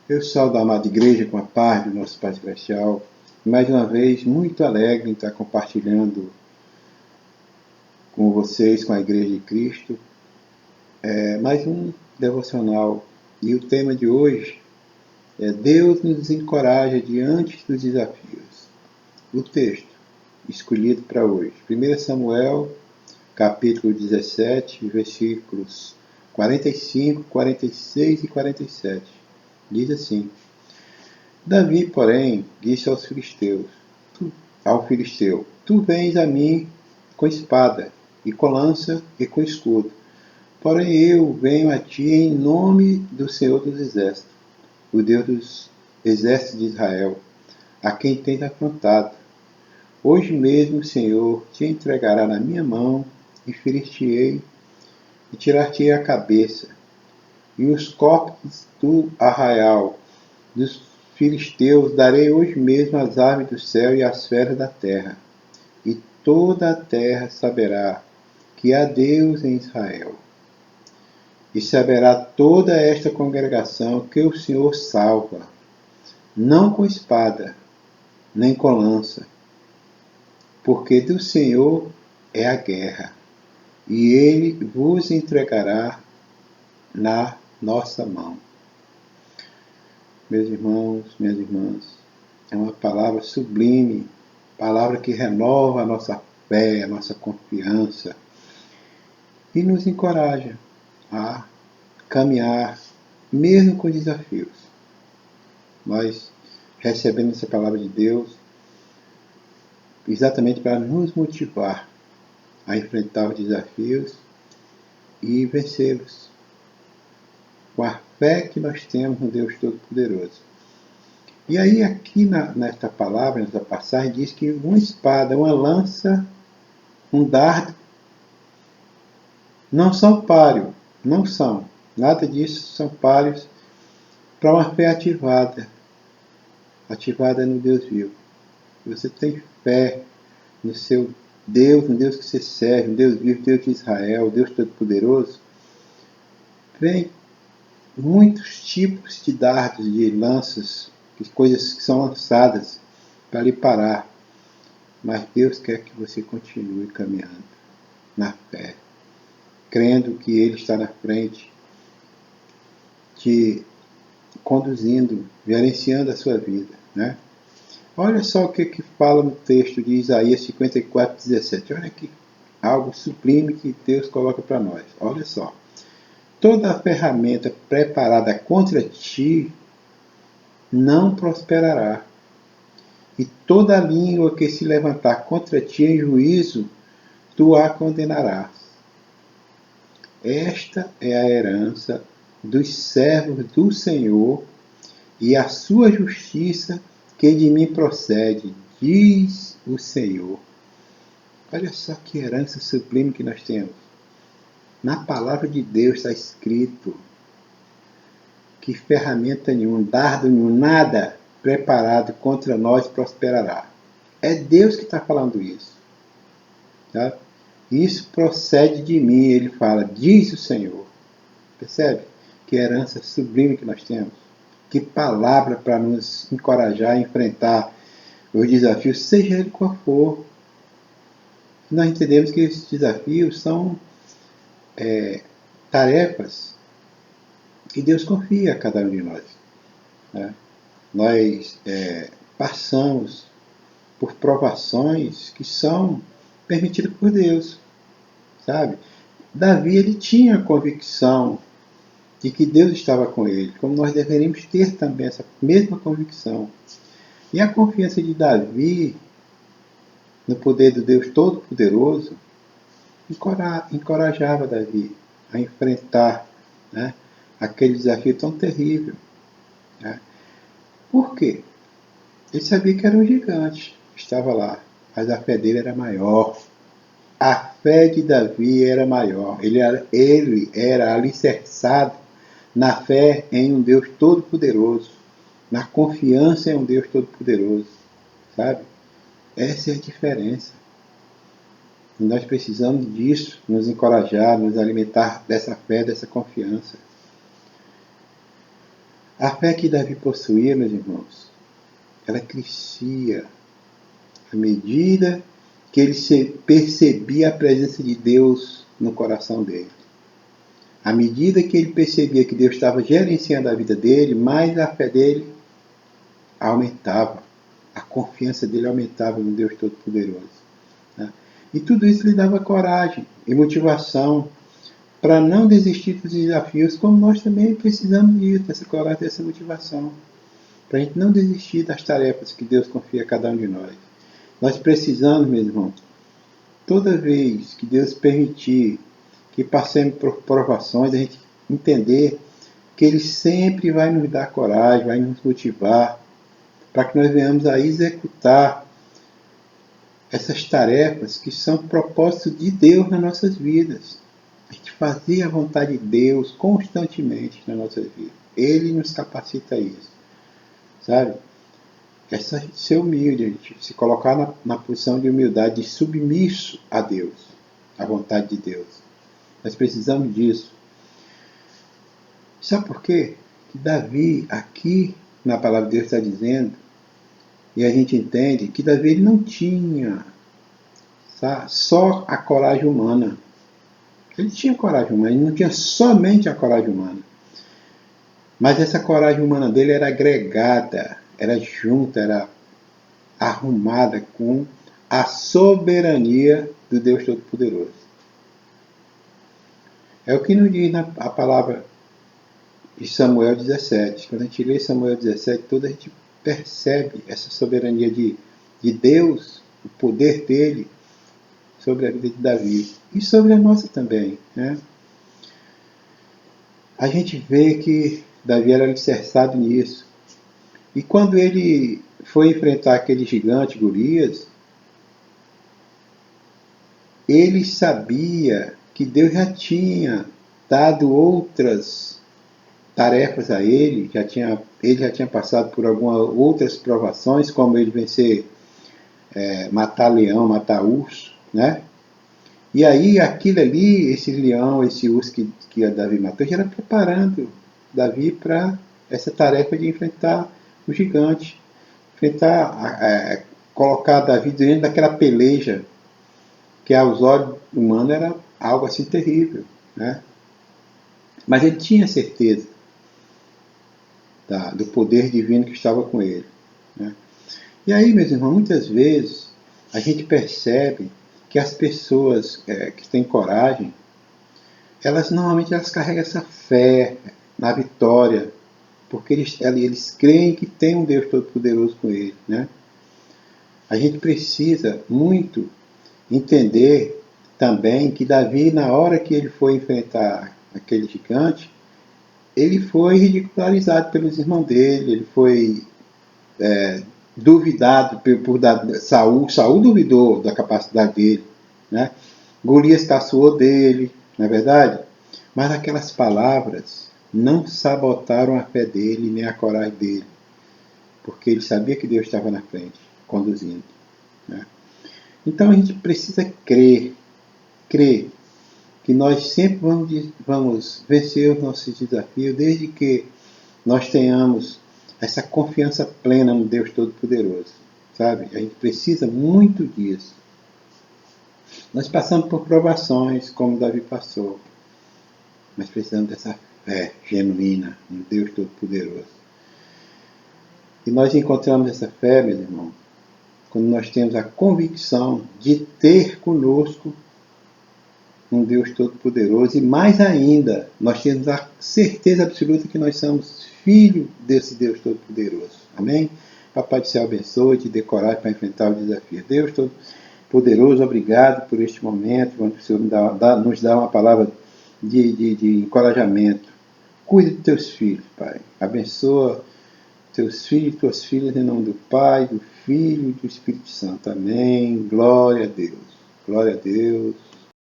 Eu saúdo a amada igreja com a paz do nosso Pai Celestial. Mais uma vez, muito alegre em estar compartilhando com vocês, com a Igreja de Cristo, mais um devocional. E o tema de hoje é Deus nos encoraja diante dos desafios. O texto escolhido para hoje, 1 Samuel, capítulo 17, versículos 45, 46 e 47. Diz assim: Davi, porém, disse ao filisteu: Tu vens a mim com espada, e com lança, e com escudo. Porém eu venho a ti em nome do Senhor dos Exércitos, o Deus dos exércitos de Israel, a quem tens afrontado. Hoje mesmo o Senhor te entregará na minha mão, e ferir-te-ei, e tirar-te-ei a cabeça, e os corpos do arraial dos filisteus darei hoje mesmo às aves do céu e às feras da terra, e toda a terra saberá que há Deus em Israel. E saberá toda esta congregação que o Senhor salva, não com espada, nem com lança, porque do Senhor é a guerra, e ele vos entregará na nossa mão. Meus irmãos, minhas irmãs, é uma palavra sublime, palavra que renova a nossa fé, a nossa confiança e nos encoraja a caminhar, mesmo com desafios. Nós recebemos essa palavra de Deus exatamente para nos motivar a enfrentar os desafios e vencê-los com a fé que nós temos no Deus Todo-Poderoso. E aí aqui nesta palavra, nessa passagem, diz que uma espada, uma lança, um dardo, não são páreo, não são. Nada disso são páreos para uma fé ativada no Deus vivo. Você tem fé no seu Deus, no Deus que você serve, no Deus vivo, Deus de Israel, Deus Todo-Poderoso. Vem muitos tipos de dardos, de lanças, de coisas que são lançadas para lhe parar. Mas Deus quer que você continue caminhando na fé, crendo que Ele está na frente, te conduzindo, gerenciando a sua vida, né? Olha só o que fala no texto de Isaías 54:17. Olha que algo sublime que Deus coloca para nós. Olha só. Toda a ferramenta preparada contra ti não prosperará, e toda a língua que se levantar contra ti em juízo, tu a condenarás. Esta é a herança dos servos do Senhor, e a sua justiça que de mim procede, diz o Senhor. Olha só que herança sublime que nós temos. Na palavra de Deus está escrito que ferramenta nenhuma, dardo nenhum, nada preparado contra nós prosperará. É Deus que está falando isso. Tá? Isso procede de mim, ele fala, diz o Senhor. Percebe? Que herança sublime que nós temos. Que palavra para nos encorajar a enfrentar os desafios, seja ele qual for. Nós entendemos que esses desafios são tarefas que Deus confia a cada um de nós. Né? Nós passamos por provações que são permitidas por Deus, sabe? Davi, ele tinha a convicção de que Deus estava com ele, como nós deveríamos ter também essa mesma convicção. E a confiança de Davi no poder do Deus Todo-Poderoso encorajava Davi a enfrentar, né, aquele desafio tão terrível. Né? Por quê? Ele sabia que era um gigante que estava lá, mas a fé dele era maior. A fé de Davi era maior. Ele era alicerçado na fé em um Deus Todo-Poderoso, na confiança em um Deus Todo-Poderoso, sabe? Essa é a diferença. E nós precisamos disso, nos encorajar, nos alimentar dessa fé, dessa confiança. A fé que Davi possuía, meus irmãos, ela crescia à medida que ele percebia a presença de Deus no coração dele. À medida que ele percebia que Deus estava gerenciando a vida dele, mais a fé dele aumentava. A confiança dele aumentava no Deus Todo-Poderoso. Né? E tudo isso lhe dava coragem e motivação para não desistir dos desafios, como nós também precisamos disso, dessa coragem, dessa motivação. Para a gente não desistir das tarefas que Deus confia a cada um de nós. Nós precisamos, meu irmão, toda vez que Deus permitir que passemos por provações, a gente entender que Ele sempre vai nos dar coragem, vai nos motivar, para que nós venhamos a executar essas tarefas que são propósitos de Deus nas nossas vidas. A gente fazer a vontade de Deus constantemente nas nossas vidas. Ele nos capacita a isso. Sabe? É só a gente ser humilde, a gente se colocar na posição de humildade, de submisso a Deus, à vontade de Deus. Nós precisamos disso. Sabe por quê? Que Davi, aqui na palavra de Deus está dizendo, e a gente entende que Davi ele não tinha, sabe, só a coragem humana. Ele tinha coragem humana, ele não tinha somente a coragem humana. Mas essa coragem humana dele era agregada, era junta, era arrumada com a soberania do Deus Todo-Poderoso. É o que nos diz a palavra de Samuel 17. Quando a gente lê Samuel 17, toda a gente percebe essa soberania de Deus, o poder dele sobre a vida de Davi e sobre a nossa também. Né? A gente vê que Davi era alicerçado nisso. E quando ele foi enfrentar aquele gigante Golias, ele sabia que Deus já tinha dado outras tarefas a ele já tinha passado por algumas outras provações, como ele vencer, matar leão, matar urso, né? E aí aquilo ali, esse leão, esse urso que Davi matou, já era preparando Davi para essa tarefa de enfrentar o gigante, colocar Davi dentro daquela peleja que aos olhos humanos era algo assim terrível, né? Mas ele tinha certeza do poder divino que estava com ele. Né? E aí, meus irmãos, muitas vezes a gente percebe que as pessoas que têm coragem, normalmente elas carregam essa fé na vitória, porque eles creem que tem um Deus Todo-Poderoso com ele. Né? A gente precisa muito entender também que Davi, na hora que ele foi enfrentar aquele gigante, ele foi ridicularizado pelos irmãos dele, ele foi duvidado por Saul. Saul duvidou da capacidade dele. Né? Golias caçoou dele, não é verdade? Mas aquelas palavras não sabotaram a fé dele, nem a coragem dele, porque ele sabia que Deus estava na frente, conduzindo. Né? Então a gente precisa crer que nós sempre vamos vencer os nossos desafios, desde que nós tenhamos essa confiança plena no Deus Todo-Poderoso. Sabe? A gente precisa muito disso. Nós passamos por provações, como Davi passou, mas precisamos dessa fé genuína no Deus Todo-Poderoso. E nós encontramos essa fé, meus irmãos, quando nós temos a convicção de ter conosco um Deus Todo-Poderoso, e mais ainda, nós temos a certeza absoluta que nós somos filhos desse Deus Todo-Poderoso. Amém? Papai do céu abençoe, te dê coragem para enfrentar o desafio. Deus Todo-Poderoso, obrigado por este momento, quando o Senhor nos dá uma palavra de encorajamento. Cuide dos teus filhos, Pai. Abençoa teus filhos e tuas filhas em nome do Pai, do Filho e do Espírito Santo. Amém. Glória a Deus. Glória a Deus.